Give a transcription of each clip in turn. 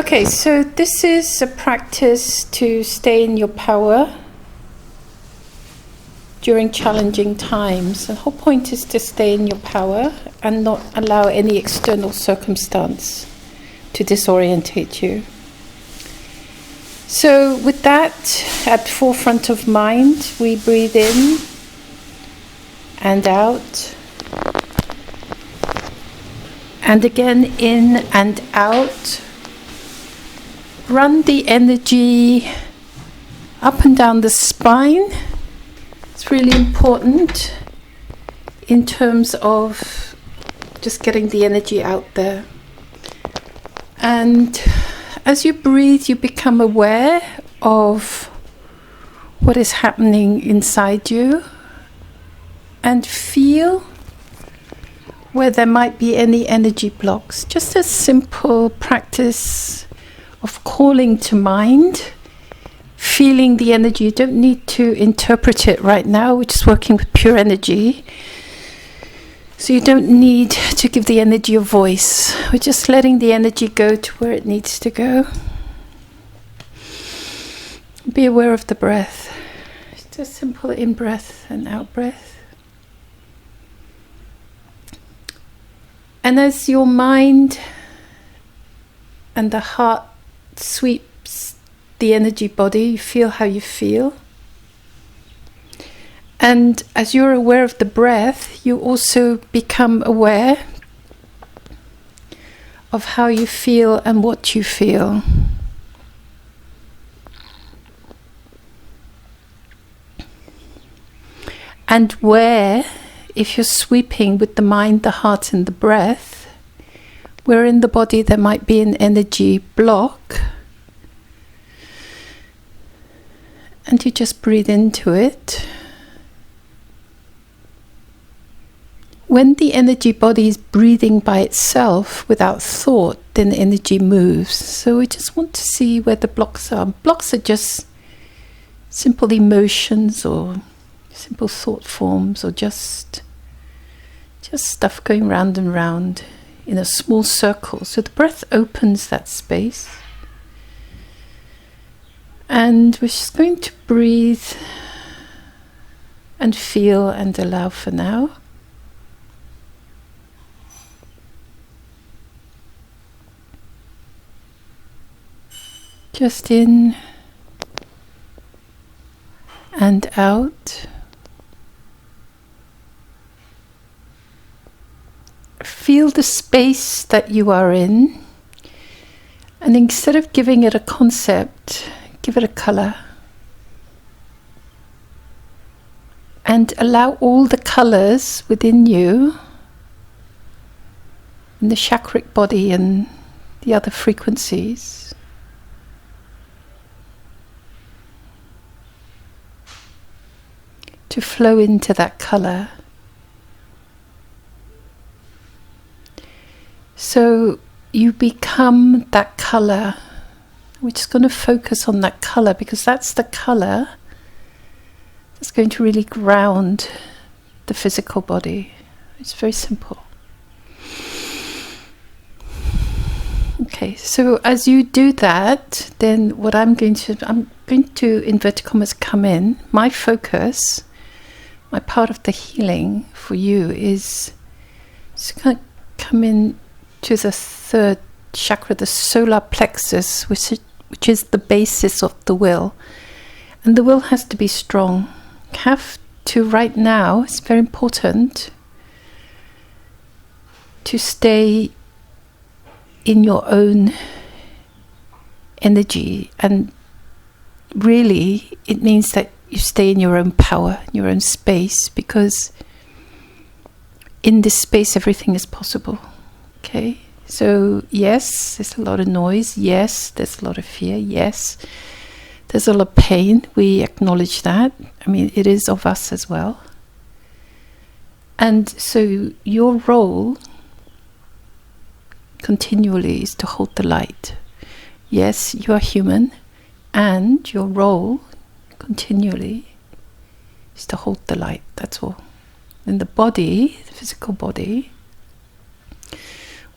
Okay, so this is a practice to stay in your power during challenging times. The whole point is to stay in your power and not allow any external circumstance to disorientate you. So with that at forefront of mind, we breathe in and out. And again, in and out. Run the energy up and down the spine. It's really important in terms of just getting the energy out there. And as you breathe, you become aware of what is happening inside you and feel where there might be any energy blocks. Just a simple practice of calling to mind, feeling the energy. You don't need to interpret it right now. We're just working with pure energy. So you don't need to give the energy a voice. We're just letting the energy go to where it needs to go. Be aware of the breath. Just a simple in-breath and out-breath. And as your mind and the heart sweeps the energy body, you feel how you feel. And as you're aware of the breath, you also become aware of how you feel and what you feel. And where, if you're sweeping with the mind, the heart and the breath, where in the body there might be an energy block, and you just breathe into it. When the energy body is breathing by itself without thought, then energy moves. So we just want to see where the blocks are. Blocks are just simple emotions or simple thought forms, or just stuff going round and round in a small circle. So the breath opens that space. And we're just going to breathe and feel and allow for now. Just in and out. Feel the space that you are in, and instead of giving it a concept, give it a color. And allow all the colors within you, in the chakric body and the other frequencies, to flow into that color. So you become that color. We're just going to focus on that color, because that's the color that's going to really ground the physical body. It's very simple. Okay, so as you do that, then what I'm going to inverted commas come in. My focus, my part of the healing for you is to come in to the third chakra, the solar plexus, which is the basis of the will. And the will has to be strong. Have to, right now, it's very important to stay in your own energy. And really, it means that you stay in your own power, your own space, because in this space everything is possible. Okay, so yes, there's a lot of noise. Yes, there's a lot of fear. Yes, there's a lot of pain. We acknowledge that. I mean, it is of us as well. And so your role continually is to hold the light. Yes, you are human, and your role continually is to hold the light. That's all. And the body, the physical body,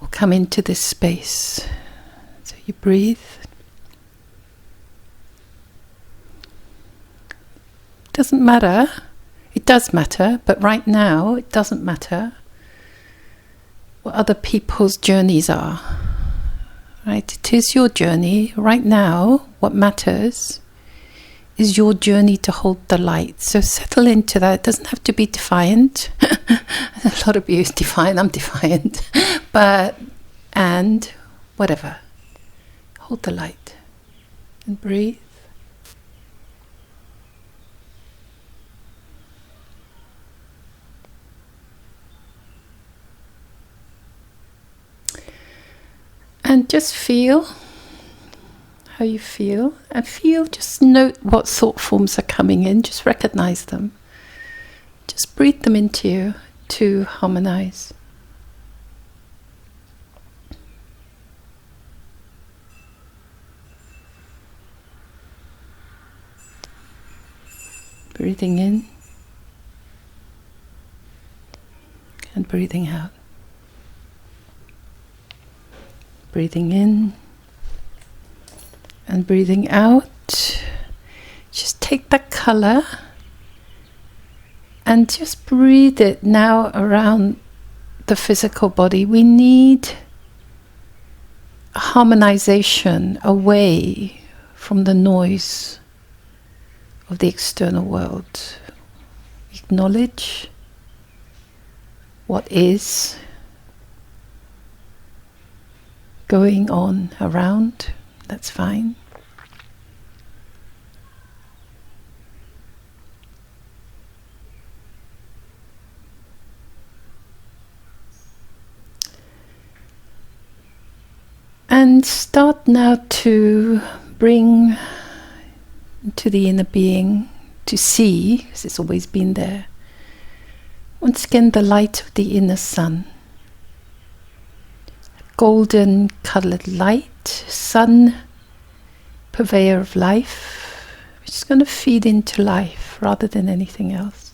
will come into this space. So you breathe. Doesn't matter. It does matter, but right now it doesn't matter what other people's journeys are. Right? It is your journey. Right now, what matters is your journey to hold the light. So settle into that. It doesn't have to be defiant. A lot of you is defiant. I'm defiant. And whatever. Hold the light and breathe. And just feel how you feel, and just note what thought forms are coming in, just recognize them. Just breathe them into you to harmonize. Breathing in and breathing out. Breathing in and breathing out. Just take that color and just breathe it now around the physical body. We need a harmonization away from the noise of the external world. Acknowledge what is going on around. That's fine. And start now to bring into the inner being, to see, because it's always been there, once again the light of the inner sun. Golden coloured light, sun, purveyor of life, which is going to feed into life rather than anything else.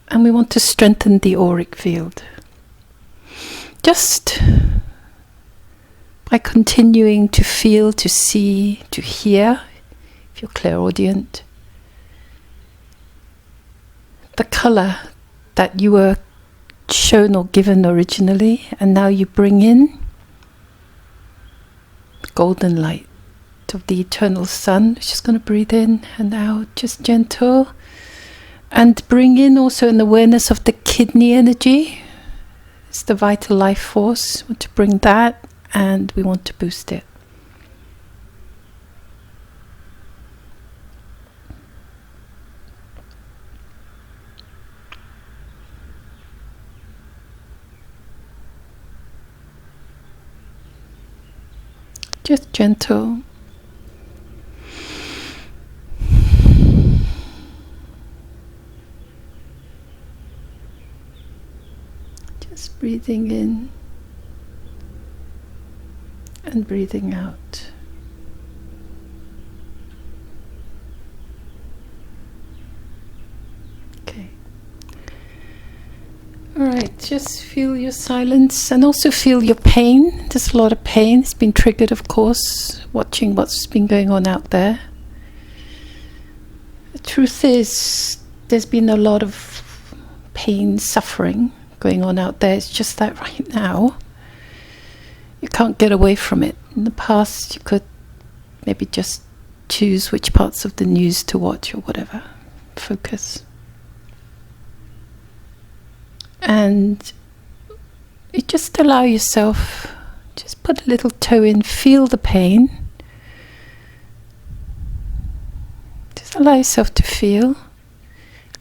And we want to strengthen the auric field. Just by continuing to feel, to see, to hear, if you're clairaudient, the colour that you were shown or given originally, and now you bring in the golden light of the eternal sun. Just going to breathe in and out, just gentle, and bring in also an awareness of the kidney energy. It's the vital life force. We want to bring that, and we want to boost it. Just gentle. Just breathing in and breathing out. Okay. Alright, just feel your silence and also feel your pain. There's a lot of pain. It's been triggered, of course, watching what's been going on out there. The truth is, there's been a lot of pain, suffering going on out there. It's just that right now, you can't get away from it. In the past, you could maybe just choose which parts of the news to watch or whatever. Focus. And you just allow yourself, just put a little toe in, feel the pain. Just allow yourself to feel,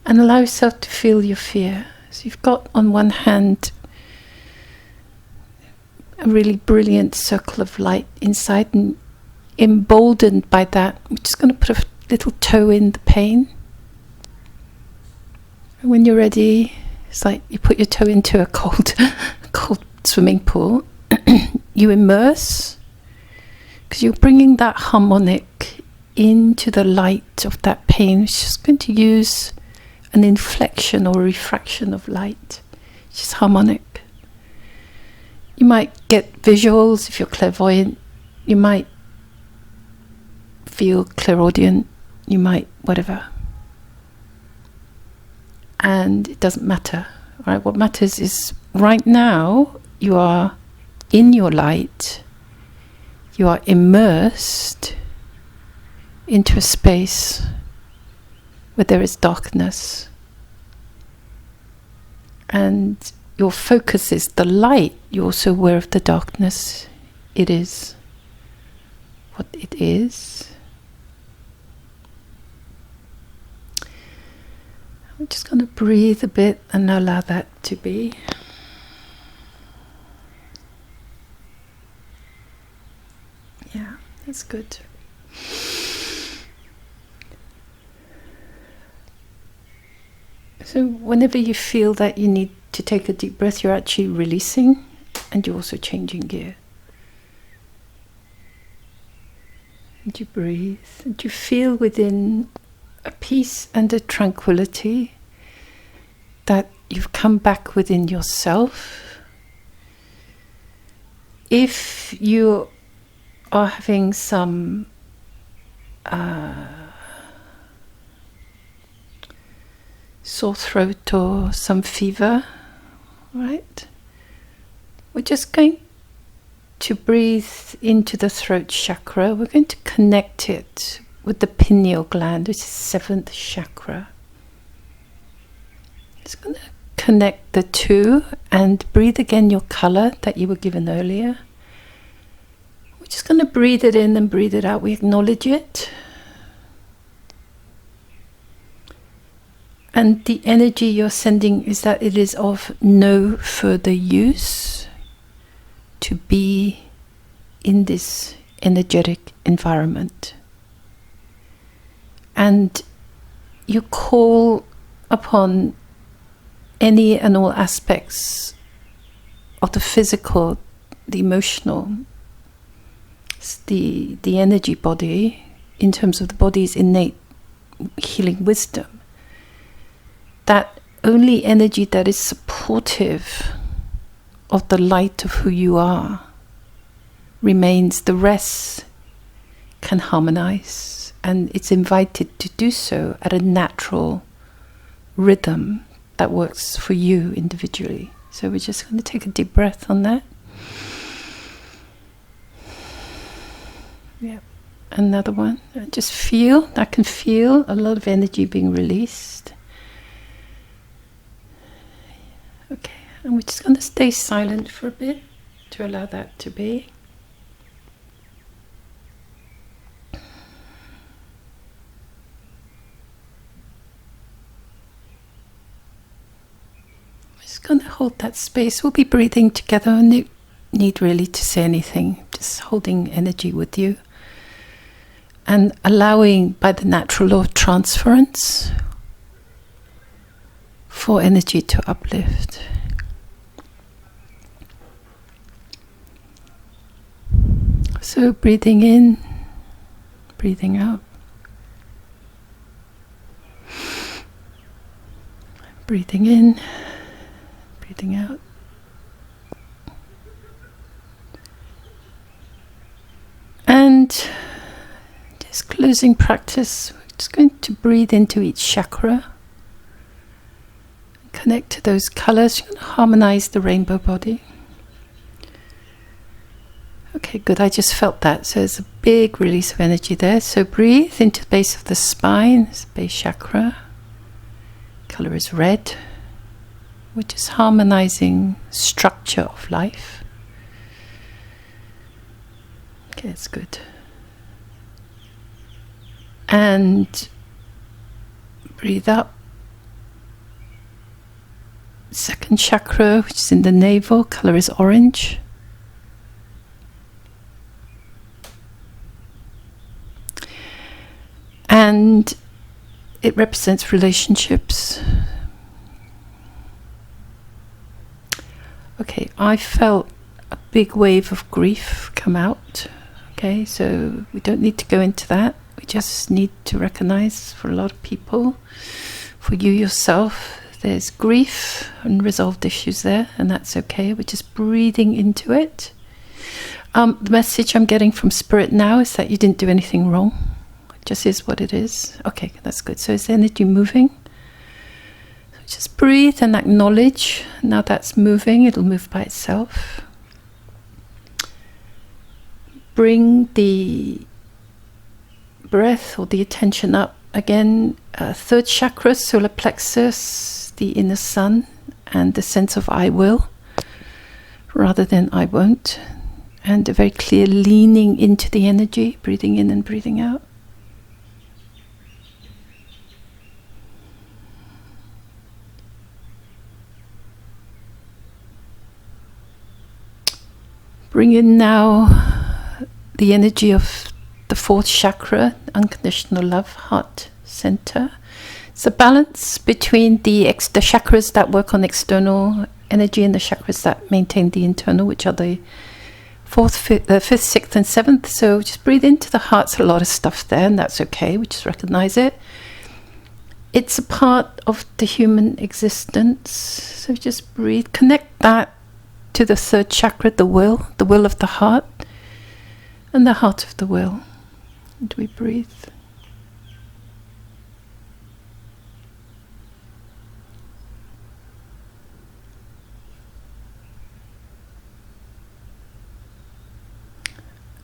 and allow yourself to feel your fear. So you've got on one hand a really brilliant circle of light inside, and emboldened by that, I'm just going to put a little toe in the pain. And when you're ready, it's like you put your toe into a cold swimming pool. You immerse, because you're bringing that harmonic into the light of that pain. It's just going to use an inflection or refraction of light. It's just harmonic. You might get visuals if you're clairvoyant. You might feel clairaudient. You might whatever. And it doesn't matter. Right? What matters is right now you are in your light. You are immersed into a space where there is darkness. And your focus is the light. You're also aware of the darkness. It is what it is. I'm just going to breathe a bit and allow that to be. Yeah, that's good. So whenever you feel that you need to take a deep breath, you're actually releasing and you're also changing gear. And you breathe and you feel within a peace and a tranquility that you've come back within yourself. If you are having some sore throat or some fever, right? We're just going to breathe into the throat chakra. We're going to connect it with the pineal gland, which is 7th chakra. Just going to connect the two and breathe again your color that you were given earlier. We're just going to breathe it in and breathe it out. We acknowledge it. And the energy you're sending is that it is of no further use to be in this energetic environment. And you call upon any and all aspects of the physical, the emotional, the energy body, in terms of the body's innate healing wisdom. That only energy that is supportive of the light of who you are remains. The rest can harmonize, and it's invited to do so at a natural rhythm that works for you individually. So we're just going to take a deep breath on that. Yeah, another one. Just feel, I can feel a lot of energy being released. Okay, and we're just going to stay silent for a bit to allow that to be. We're just going to hold that space. We'll be breathing together, and no need really to say anything, just holding energy with you and allowing, by the natural law of transference, for energy to uplift. So breathing in, breathing out. Breathing in, breathing out. And just closing practice, we're just going to breathe into each chakra. Connect to those colors. You're going to harmonize the rainbow body. Okay, good. I just felt that. So there's a big release of energy there. So breathe into the base of the spine, it's base chakra. Color is red. We're just harmonizing structure of life. Okay, that's good. And breathe up. 2nd chakra, which is in the navel, color is orange. And it represents relationships. Okay, I felt a big wave of grief come out. Okay, so we don't need to go into that. We just need to recognize, for a lot of people, for you yourself, there's grief, unresolved issues there, and that's okay. We're just breathing into it. The message I'm getting from Spirit now is that you didn't do anything wrong. It just is what it is. Okay, that's good. So is the energy moving? So just breathe and acknowledge. Now that's moving, it'll move by itself. Bring the breath or the attention up again, third chakra, solar plexus, the inner sun, and the sense of I will rather than I won't, and a very clear leaning into the energy, breathing in and breathing out. Bring in now the energy of the fourth chakra, unconditional love, heart center. It's a balance between the chakras that work on external energy and the chakras that maintain the internal, which are the fourth, fifth, sixth, and seventh. So just breathe into the heart. There's a lot of stuff there, and that's okay. We just recognize it. It's a part of the human existence. So just breathe. Connect that to the third chakra, the will of the heart, and the heart of the will. And we breathe.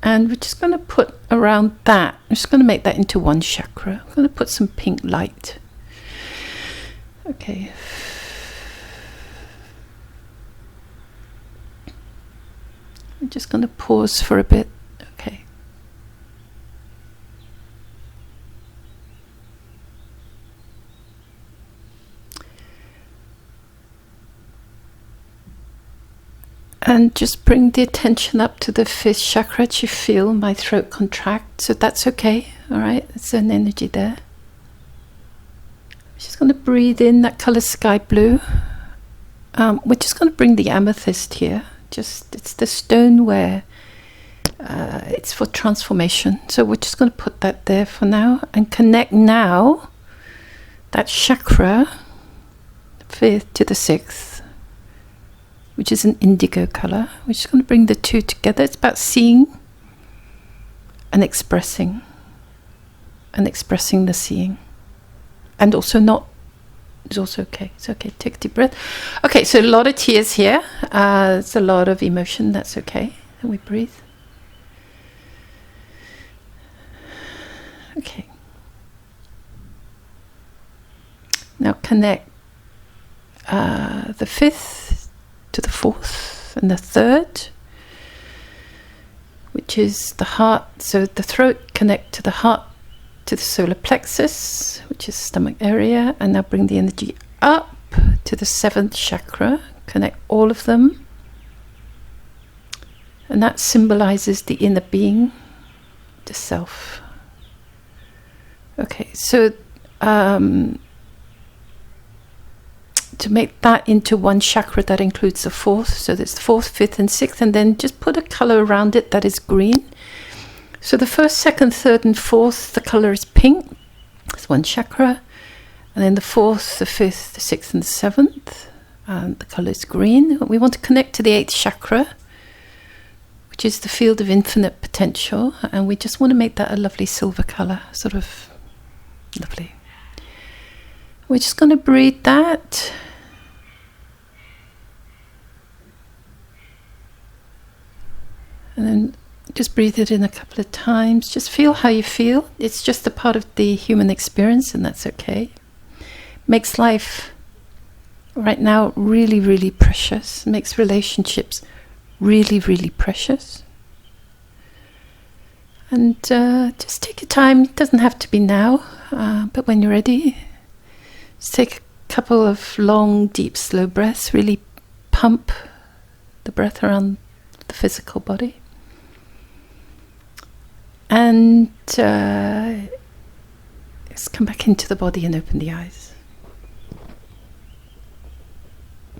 And we're just going to put around that, I'm just going to make that into one chakra. I'm going to put some pink light. Okay. I'm just going to pause for a bit. Okay. And just bring the attention up to the fifth chakra. You feel my throat contract, so that's okay. All right, there's an energy there. Just going to breathe in that color sky blue. We're just going to bring the amethyst here. It's the stone where it's for transformation. So we're just going to put that there for now and connect now that chakra, fifth to the sixth, which is an indigo color. We're just going to bring the two together. It's about seeing and expressing the seeing, and also not. It's also okay. It's okay. Take a deep breath. Okay, so a lot of tears here. It's a lot of emotion. That's okay. And we breathe. Okay. Now connect the fifth to the fourth and the third, which is the heart. So the throat, connect to the heart, to the solar plexus, which is stomach area, and now bring the energy up to the seventh chakra. Connect all of them, and that symbolizes the inner being, the self. Okay, so to make that into one chakra, that includes the fourth. So there's the fourth, fifth, and sixth, and then just put a color around it that is green. So the first, second, third, and fourth, the color is pink. It's one chakra. And then the fourth, the fifth, the sixth, and the seventh, the color is green. We want to connect to the eighth chakra, which is the field of infinite potential. And we just want to make that a lovely silver color, sort of lovely. We're just going to breathe that. And then just breathe it in a couple of times. Just feel how you feel. It's just a part of the human experience, and that's okay. Makes life right now really, really precious. Makes relationships really, really precious. And just take your time. It doesn't have to be now, but when you're ready, just take a couple of long, deep, slow breaths. Really pump the breath around the physical body. And let's come back into the body and open the eyes.